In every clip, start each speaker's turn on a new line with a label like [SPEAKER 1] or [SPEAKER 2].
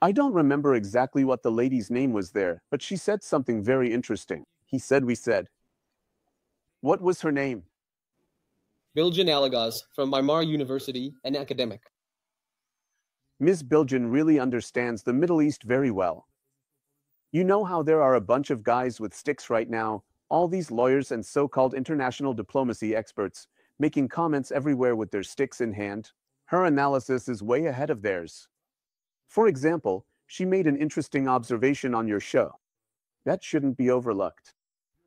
[SPEAKER 1] I don't remember exactly what the lady's name was there, but she said something very interesting. We said. What was her name?
[SPEAKER 2] Bilgin Alagaz from Marmara University, an academic.
[SPEAKER 1] Ms. Bilgin really understands the Middle East very well. You know how there are a bunch of guys with sticks right now, all these lawyers and so-called international diplomacy experts, making comments everywhere with their sticks in hand? Her analysis is way ahead of theirs. For example, she made an interesting observation on your show. That shouldn't be overlooked.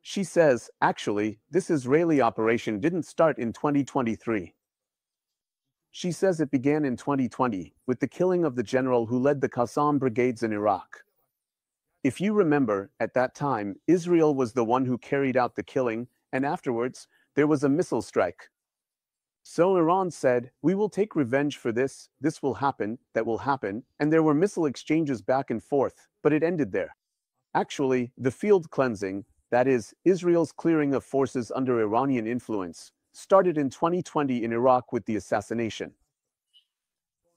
[SPEAKER 1] She says, actually, this Israeli operation didn't start in 2023. She says it began in 2020, with the killing of the general who led the Qassam brigades in Iraq. If you remember, at that time, Israel was the one who carried out the killing, and afterwards, there was a missile strike. So Iran said, we will take revenge for this will happen, that will happen, and there were missile exchanges back and forth, but it ended there. Actually, the field cleansing, that is, Israel's clearing of forces under Iranian influence, started in 2020 in Iraq with the assassination.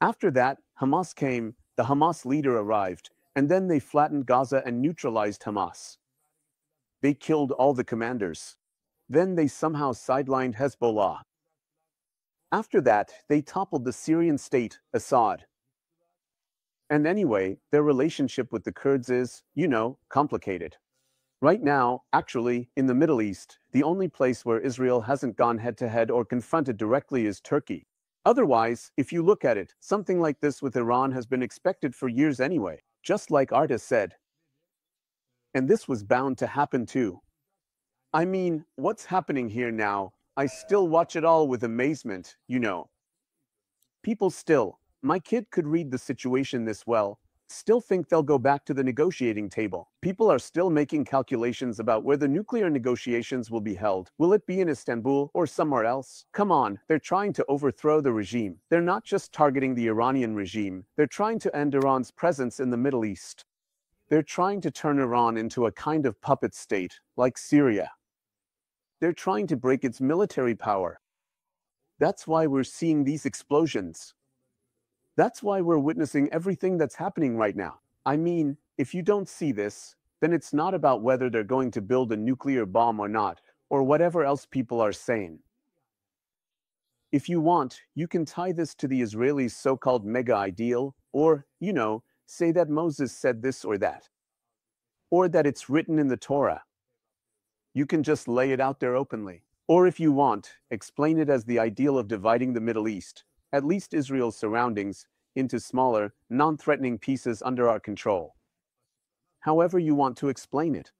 [SPEAKER 1] After that, Hamas came, the Hamas leader arrived, and then they flattened Gaza and neutralized Hamas. They killed all the commanders. Then they somehow sidelined Hezbollah. After that, they toppled the Syrian state, Assad. And anyway, their relationship with the Kurds is, complicated. Right now, actually, in the Middle East, the only place where Israel hasn't gone head-to-head or confronted directly is Turkey. Otherwise, if you look at it, something like this with Iran has been expected for years anyway, just like Arta said. And this was bound to happen too. I mean, what's happening here now? I still watch it all with amazement, People still, my kid could read the situation this well, still think they'll go back to the negotiating table. People are still making calculations about where the nuclear negotiations will be held. Will it be in Istanbul or somewhere else? Come on, they're trying to overthrow the regime. They're not just targeting the Iranian regime, they're trying to end Iran's presence in the Middle East. They're trying to turn Iran into a kind of puppet state, like Syria. They're trying to break its military power. That's why we're seeing these explosions. That's why we're witnessing everything that's happening right now. I mean, if you don't see this, then it's not about whether they're going to build a nuclear bomb or not, or whatever else people are saying. If you want, you can tie this to the Israelis' so-called mega ideal, or, say that Moses said this or that. Or that it's written in the Torah. You can just lay it out there openly. Or if you want, explain it as the ideal of dividing the Middle East, at least Israel's surroundings, into smaller, non-threatening pieces under our control. However you want to explain it.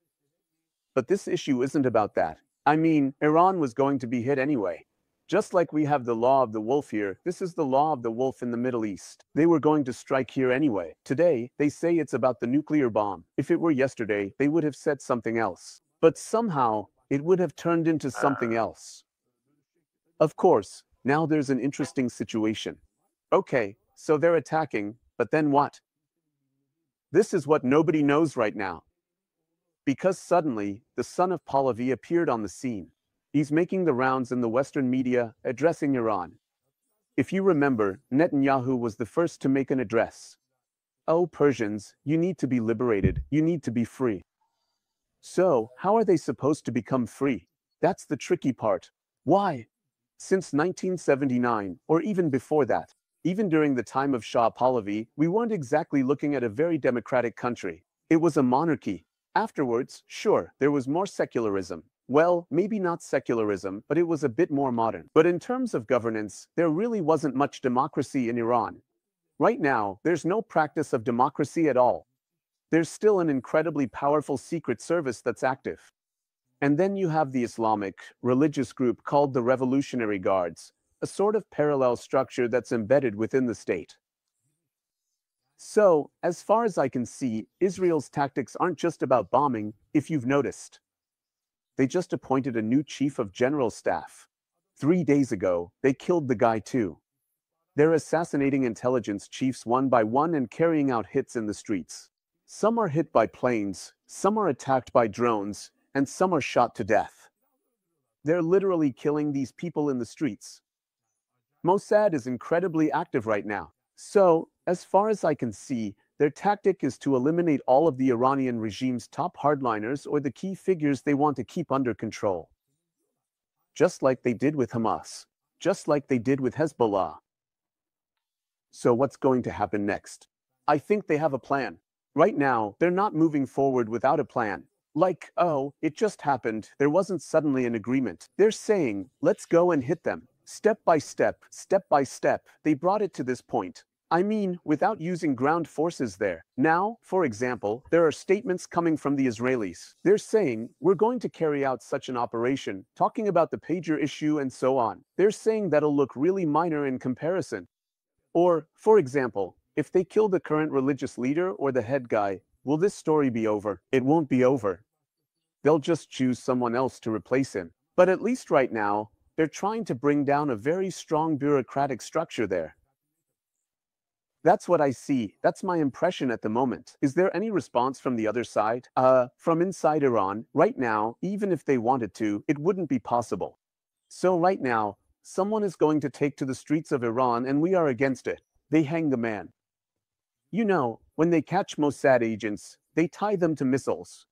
[SPEAKER 1] But this issue isn't about that. I mean, Iran was going to be hit anyway. Just like we have the law of the wolf here, this is the law of the wolf in the Middle East. They were going to strike here anyway. Today, they say it's about the nuclear bomb. If it were yesterday, they would have said something else. But somehow, it would have turned into something else. Of course, now there's an interesting situation. Okay, so they're attacking, but then what? This is what nobody knows right now. Because suddenly, the son of Pahlavi appeared on the scene. He's making the rounds in the Western media, addressing Iran. If you remember, Netanyahu was the first to make an address. Oh, Persians, you need to be liberated, you need to be free. So, how are they supposed to become free? That's the tricky part. Why? Since 1979, or even before that, even during the time of Shah Pahlavi, we weren't exactly looking at a very democratic country. It was a monarchy. Afterwards, sure, there was more secularism. Well, maybe not secularism, but it was a bit more modern. But in terms of governance, there really wasn't much democracy in Iran. Right now, there's no practice of democracy at all. There's still an incredibly powerful secret service that's active. And then you have the Islamic, religious group called the Revolutionary Guards, a sort of parallel structure that's embedded within the state. So, as far as I can see, Israel's tactics aren't just about bombing, if you've noticed. They just appointed a new chief of general staff. 3 days ago, they killed the guy too. They're assassinating intelligence chiefs one by one and carrying out hits in the streets. Some are hit by planes, some are attacked by drones, and some are shot to death. They're literally killing these people in the streets. Mossad is incredibly active right now. So, as far as I can see, Their tactic is to eliminate all of the Iranian regime's top hardliners or the key figures they want to keep under control. Just like they did with Hamas. Just like they did with Hezbollah. So what's going to happen next? I think they have a plan. Right now, they're not moving forward without a plan. Like, oh, it just happened, there wasn't suddenly an agreement. They're saying, let's go and hit them. Step by step, they brought it to this point. I mean, without using ground forces there. Now, for example, there are statements coming from the Israelis. They're saying, we're going to carry out such an operation, talking about the pager issue and so on. They're saying that'll look really minor in comparison. Or, for example, if they kill the current religious leader or the head guy, will this story be over? It won't be over. They'll just choose someone else to replace him. But at least right now, they're trying to bring down a very strong bureaucratic structure there. That's what I see. That's my impression at the moment. Is there any response from the other side? From inside Iran, right now, even if they wanted to, it wouldn't be possible. So right now, someone is going to take to the streets of Iran and we are against it. They hang the man. You know, when they catch Mossad agents, they tie them to missiles.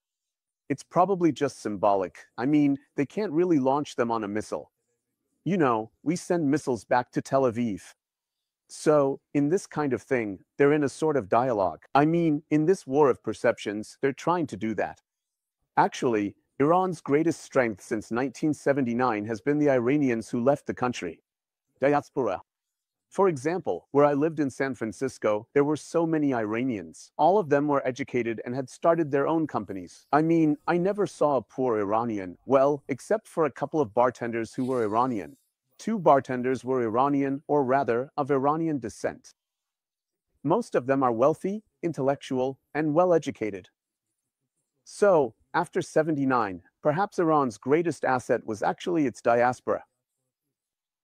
[SPEAKER 1] It's probably just symbolic. I mean, they can't really launch them on a missile. You know, we send missiles back to Tel Aviv. So, in this kind of thing, they're in a sort of dialogue. I mean, in this war of perceptions, they're trying to do that. Actually, Iran's greatest strength since 1979 has been the Iranians who left the country. Diaspora. For example, where I lived in San Francisco, there were so many Iranians. All of them were educated and had started their own companies. I mean, I never saw a poor Iranian, well, except for a couple of bartenders who were Iranian. 2 bartenders were Iranian, or rather, of Iranian descent. Most of them are wealthy, intellectual, and well-educated. So, after 79, perhaps Iran's greatest asset was actually its diaspora.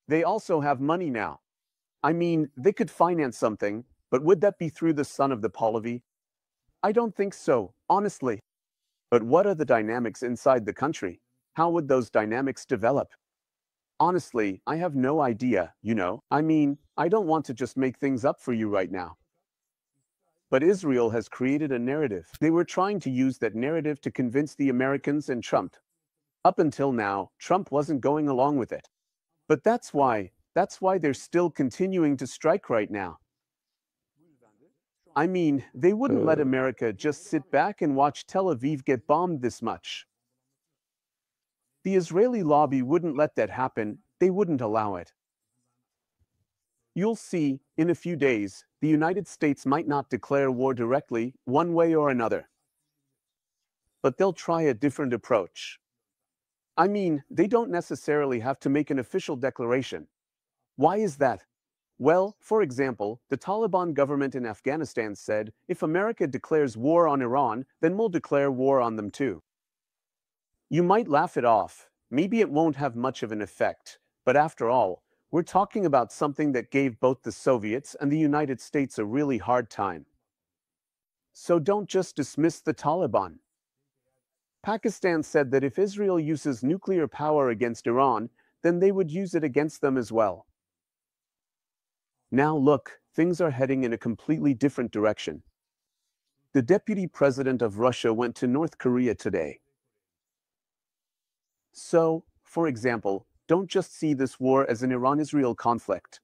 [SPEAKER 1] They also have money now. I mean, they could finance something, but would that be through the son of the Pahlavi? I don't think so, honestly. But what are the dynamics inside the country? How would those dynamics develop? Honestly, I have no idea, you know. I mean, I don't want to just make things up for you right now. But Israel has created a narrative. They were trying to use that narrative to convince the Americans and Trump. Up until now, Trump wasn't going along with it. But that's why they're still continuing to strike right now. I mean, they wouldn't let America just sit back and watch Tel Aviv get bombed this much. The Israeli lobby wouldn't let that happen. They wouldn't allow it. You'll see, in a few days, the United States might not declare war directly, one way or another. But they'll try a different approach. I mean, they don't necessarily have to make an official declaration. Why is that? Well, for example, the Taliban government in Afghanistan said, if America declares war on Iran, then we'll declare war on them too. You might laugh it off, maybe it won't have much of an effect, but after all, we're talking about something that gave both the Soviets and the United States a really hard time. So don't just dismiss the Taliban. Pakistan said that if Israel uses nuclear power against Iran, then they would use it against them as well. Now look, things are heading in a completely different direction. The deputy president of Russia went to North Korea today. So, for example, don't just see this war as an Iran-Israel conflict.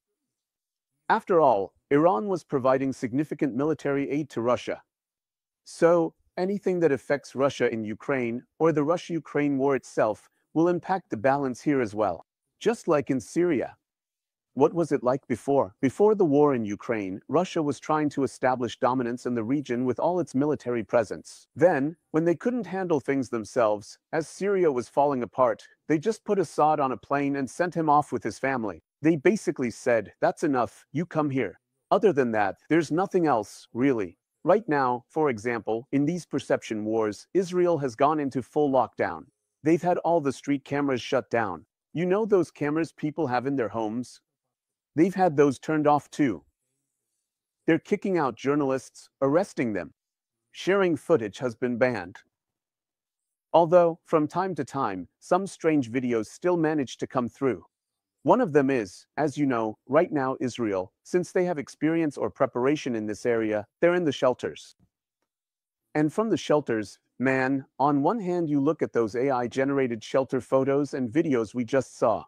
[SPEAKER 1] After all, Iran was providing significant military aid to Russia. So, anything that affects Russia in Ukraine or the Russia-Ukraine war itself will impact the balance here as well. Just like in Syria. What was it like before? Before the war in Ukraine, Russia was trying to establish dominance in the region with all its military presence. Then, when they couldn't handle things themselves, as Syria was falling apart, they just put Assad on a plane and sent him off with his family. They basically said, that's enough, you come here. Other than that, there's nothing else, really. Right now, for example, in these perception wars, Israel has gone into full lockdown. They've had all the street cameras shut down. You know those cameras people have in their homes? They've had those turned off too. They're kicking out journalists, arresting them. Sharing footage has been banned. Although, from time to time, some strange videos still manage to come through. One of them is, as you know, right now Israel, since they have experience or preparation in this area, they're in the shelters. And from the shelters, man, on one hand you look at those AI-generated shelter photos and videos we just saw.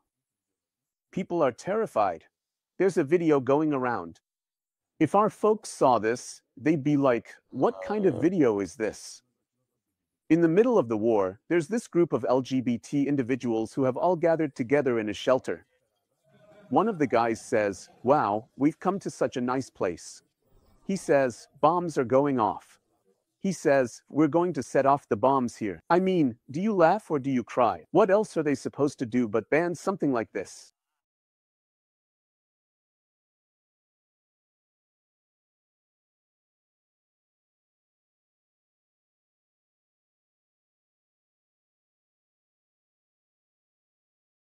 [SPEAKER 1] People are terrified. There's a video going around. If our folks saw this, they'd be like, what kind of video is this? In the middle of the war, there's this group of LGBT individuals who have all gathered together in a shelter. One of the guys says, wow, we've come to such a nice place. He says, bombs are going off. He says, we're going to set off the bombs here. I mean, do you laugh or do you cry? What else are they supposed to do but ban something like this?